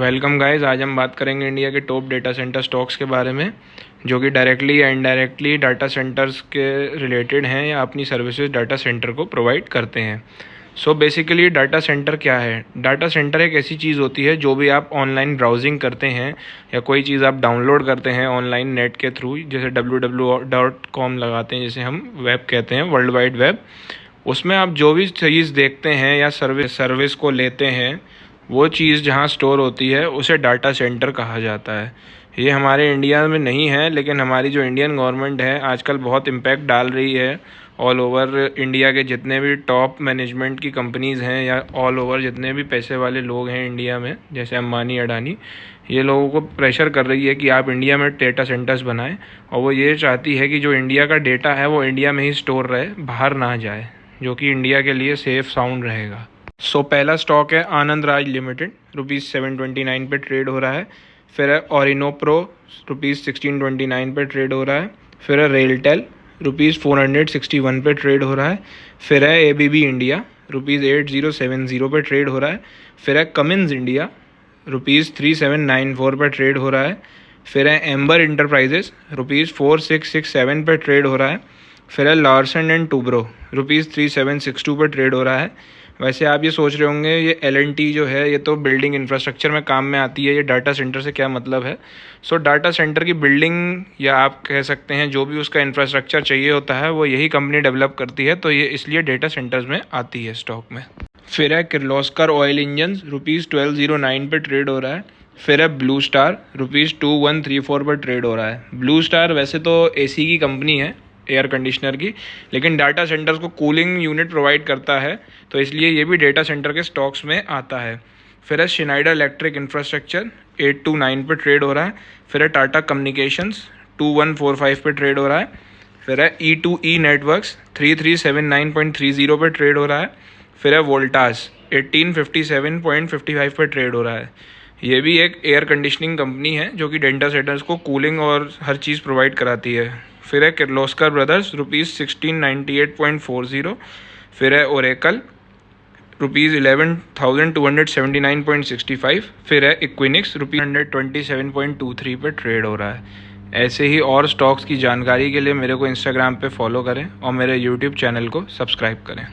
Welcome guys. आज हम बात करेंगे इंडिया के टॉप डेटा सेंटर स्टॉक्स के बारे में जो कि डायरेक्टली या इनडायरेक्टली डाटा सेंटर्स के रिलेटेड हैं या अपनी सर्विसेज डाटा सेंटर को प्रोवाइड करते हैं। सो बेसिकली डाटा सेंटर क्या है? डाटा सेंटर एक ऐसी चीज़ होती है जो भी आप ऑनलाइन ब्राउजिंग करते हैं या कोई चीज़ आप डाउनलोड करते हैं ऑनलाइन नेट के थ्रू, जैसे www.com लगाते हैं, जैसे हम वेब कहते हैं, वर्ल्ड वाइड वेब। उसमें आप जो भी चीज़ देखते हैं या सर्विस को लेते हैं, वो चीज़ जहाँ स्टोर होती है उसे डाटा सेंटर कहा जाता है। ये हमारे इंडिया में नहीं है, लेकिन हमारी जो इंडियन गवर्नमेंट है आजकल बहुत इम्पैक्ट डाल रही है। ऑल ओवर इंडिया के जितने भी टॉप मैनेजमेंट की कंपनीज़ हैं या ऑल ओवर जितने भी पैसे वाले लोग हैं इंडिया में, जैसे अंबानी, अडानी, ये लोगों को प्रेशर कर रही है कि आप इंडिया में डेटा सेंटर्स बनाएं। और वो ये चाहती है कि जो इंडिया का डेटा है वो इंडिया में ही स्टोर रहे, बाहर ना जाए, जो कि इंडिया के लिए सेफ़ साउंड रहेगा। सो पहला स्टॉक है आनंद राज लिमिटेड, ₹729 पे ट्रेड हो रहा है। फिर है ऑरिनो प्रो, ₹1629 पे ट्रेड हो रहा है। फिर है रेलटेल, ₹461 पे ट्रेड हो रहा है। फिर है ABB इंडिया, ₹8070 पे ट्रेड हो रहा है। फिर है कमिंस इंडिया, ₹3794 पे ट्रेड हो रहा है। फिर है एम्बर इंटरप्राइजेस, ₹4667 पे ट्रेड हो रहा है। फिर है लार्सन एंड टूब्रो, ₹3762 पे ट्रेड हो रहा है। वैसे आप ये सोच रहे होंगे ये L&T जो है ये तो बिल्डिंग इंफ्रास्ट्रक्चर में काम में आती है, ये डाटा सेंटर से क्या मतलब है? सो डाटा सेंटर की बिल्डिंग या आप कह सकते हैं जो भी उसका इंफ्रास्ट्रक्चर चाहिए होता है वो यही कंपनी डेवलप करती है, तो ये इसलिए डेटा सेंटर्स में आती है स्टॉक में। फिर है किर्लोस्कर ऑयल इंजन, ₹1209 पे ट्रेड हो रहा है। फिर है ब्लू स्टार, ₹2134 पर ट्रेड हो रहा है। ब्लू स्टार वैसे तो AC की कंपनी है, एयर कंडीशनर की, लेकिन डाटा सेंटर्स को कूलिंग यूनिट प्रोवाइड करता है, तो इसलिए ये भी डेटा सेंटर के स्टॉक्स में आता है। फिर है श्नाइडर इलेक्ट्रिक इंफ्रास्ट्रक्चर, 829 पे ट्रेड हो रहा है। फिर है टाटा कम्युनिकेशंस, 2145 पे ट्रेड हो रहा है। फिर है E2E नेटवर्क्स, 3379.30 पे ट्रेड हो रहा है। फिर है वोल्टास, 1857.55 पे ट्रेड हो रहा है। ये भी एक एयर कंडीशनिंग कंपनी है जो कि डेटा सेंटर्स को कूलिंग और हर चीज़ प्रोवाइड कराती है। फिर है किर्लोस्कर ब्रदर्स, ₹1698.40। फिर है ओरेकल, ₹11,279.65। फिर है इक्विनिक्स, ₹127.23 पे ट्रेड हो रहा है। ऐसे ही और स्टॉक्स की जानकारी के लिए मेरे को इंस्टाग्राम पे फॉलो करें और मेरे यूट्यूब चैनल को सब्सक्राइब करें।